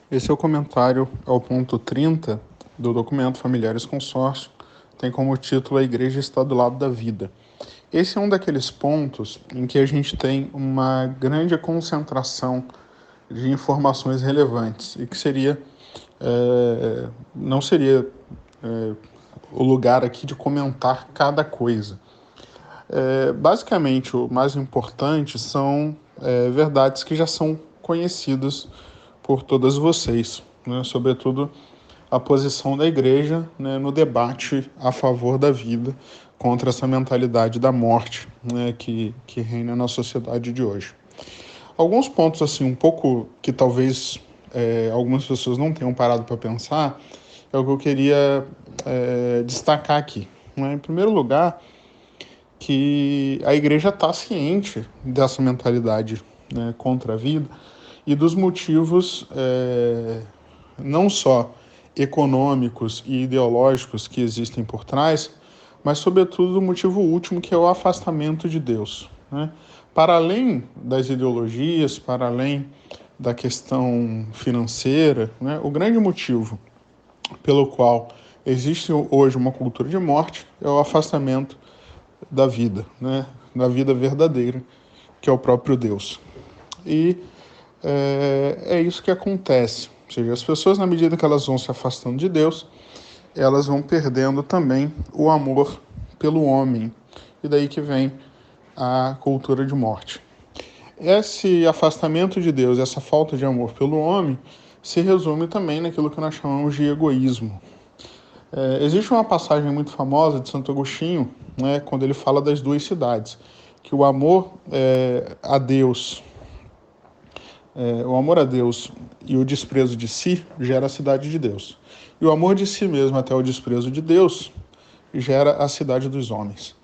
Esse é o comentário ao ponto 30 do documento Familiares Consórcio, tem como título A Igreja está do lado da vida. Esse é um daqueles pontos em que a gente tem uma grande concentração de informações relevantes e que não seria o lugar aqui de comentar cada coisa. Basicamente, o mais importante são verdades que já são conhecidas por todas vocês, né? Sobretudo a posição da igreja, né, no debate a favor da vida contra essa mentalidade da morte, né, que reina na sociedade de hoje. Alguns pontos assim um pouco que talvez algumas pessoas não tenham parado para pensar é o que eu queria destacar aqui, né? Em primeiro lugar, que a igreja está ciente dessa mentalidade, né, contra a vida e dos motivos não só econômicos e ideológicos que existem por trás, mas sobretudo o motivo último, que é o afastamento de Deus, né? Para além das ideologias, para além da questão financeira, né, o grande motivo pelo qual existe hoje uma cultura de morte é o afastamento da vida, né, da vida verdadeira, que é o próprio Deus. E é isso que acontece. Ou seja, as pessoas, na medida que elas vão se afastando de Deus, elas vão perdendo também o amor pelo homem. E daí que vem a cultura de morte. Esse afastamento de Deus, essa falta de amor pelo homem, se resume também naquilo que nós chamamos de egoísmo. Existe uma passagem muito famosa de Santo Agostinho, né, quando ele fala das duas cidades, que o amor a Deus e o desprezo de si gera a cidade de Deus. E o amor de si mesmo até o desprezo de Deus gera a cidade dos homens.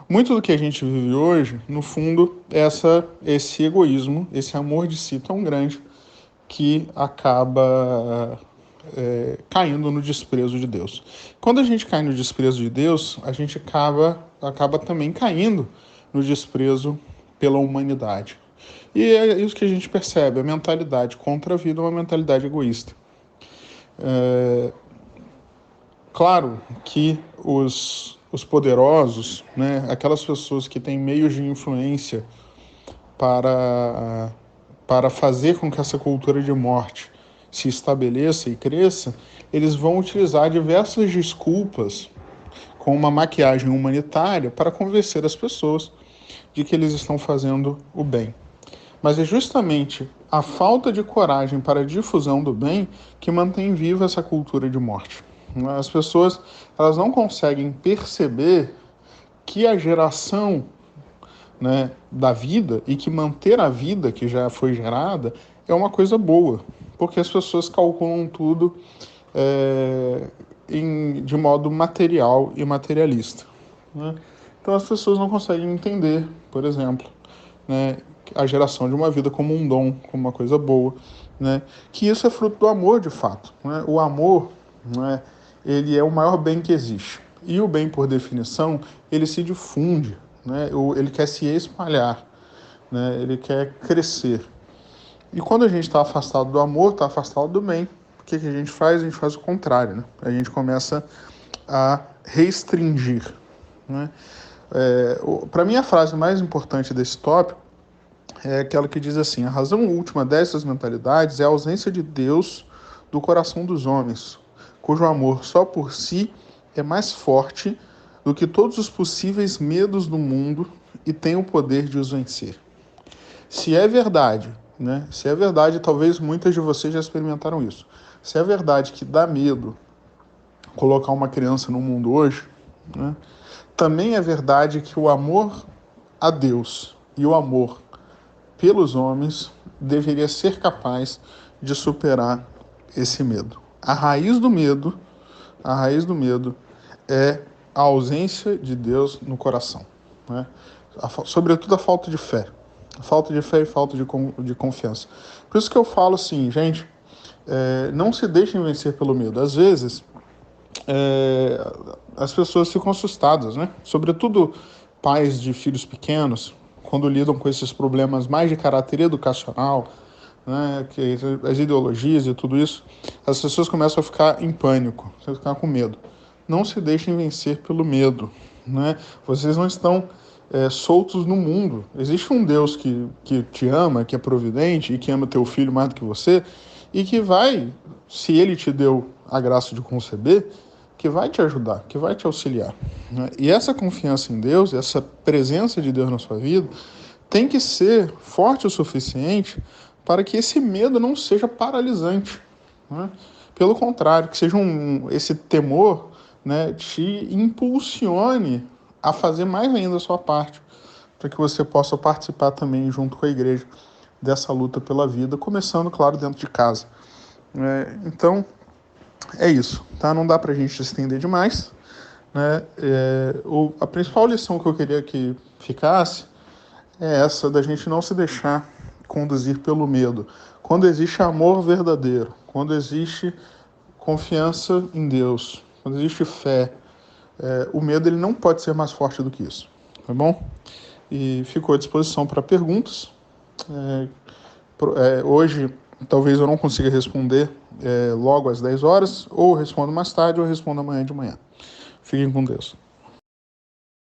Muito do que a gente vive hoje, no fundo, é esse egoísmo, esse amor de si tão grande que acaba caindo no desprezo de Deus. Quando a gente cai no desprezo de Deus, a gente acaba também caindo no desprezo pela humanidade. E é isso que a gente percebe, a mentalidade contra a vida é uma mentalidade egoísta. Claro que os poderosos, né, aquelas pessoas que têm meios de influência para, para fazer com que essa cultura de morte se estabeleça e cresça, eles vão utilizar diversas desculpas com uma maquiagem humanitária para convencer as pessoas de que eles estão fazendo o bem. Mas é justamente a falta de coragem para a difusão do bem que mantém viva essa cultura de morte. As pessoas, elas não conseguem perceber que a geração, né, da vida e que manter a vida que já foi gerada é uma coisa boa, porque as pessoas calculam tudo de modo material e materialista, né? Então as pessoas não conseguem entender, por exemplo, né, a geração de uma vida como um dom, como uma coisa boa, né? Que isso é fruto do amor, de fato, né? O amor, né, ele é o maior bem que existe. E o bem, por definição, ele se difunde, né? Ele quer se espalhar, né? Ele quer crescer. E quando a gente está afastado do amor, está afastado do bem, o que a gente faz? A gente faz o contrário, né? A gente começa a restringir, né? Para mim, a frase mais importante desse tópico é aquela que diz assim: a razão última dessas mentalidades é a ausência de Deus do coração dos homens, cujo amor só por si é mais forte do que todos os possíveis medos do mundo e tem o poder de os vencer. Se é verdade, né? Se é verdade, talvez muitas de vocês já experimentaram isso. Se é verdade que dá medo colocar uma criança no mundo hoje, né? Também é verdade que o amor a Deus e o amor pelos homens deveria ser capaz de superar esse medo. A raiz do medo é a ausência de Deus no coração, né? Sobretudo a falta de fé. A falta de fé e falta de confiança. Por isso que eu falo assim, gente, não se deixem vencer pelo medo. Às vezes, as pessoas ficam assustadas, né? Sobretudo pais de filhos pequenos, quando lidam com esses problemas mais de caráter educacional, né, que as ideologias e tudo isso, as pessoas começam a ficar em pânico, a ficar com medo. Não se deixem vencer pelo medo, né? Vocês não estão soltos no mundo. Existe um Deus que te ama, que é providente e que ama teu filho mais do que você e que vai, se ele te deu a graça de conceber, que vai te ajudar, que vai te auxiliar, né? E essa confiança em Deus, essa presença de Deus na sua vida, tem que ser forte o suficiente para que esse medo não seja paralisante, né? Pelo contrário, que seja esse temor, né, te impulsione a fazer mais ainda a sua parte, para que você possa participar também junto com a igreja dessa luta pela vida, começando, claro, dentro de casa. Então, é isso, tá? Não dá para a gente se estender demais, né? A principal lição que eu queria que ficasse é essa da gente não se deixar conduzir pelo medo. Quando existe amor verdadeiro, quando existe confiança em Deus, quando existe fé, o medo ele não pode ser mais forte do que isso, tá bom? E ficou à disposição para perguntas. Hoje, talvez eu não consiga responder logo às 10 horas, ou respondo mais tarde, ou respondo amanhã de manhã. Fiquem com Deus.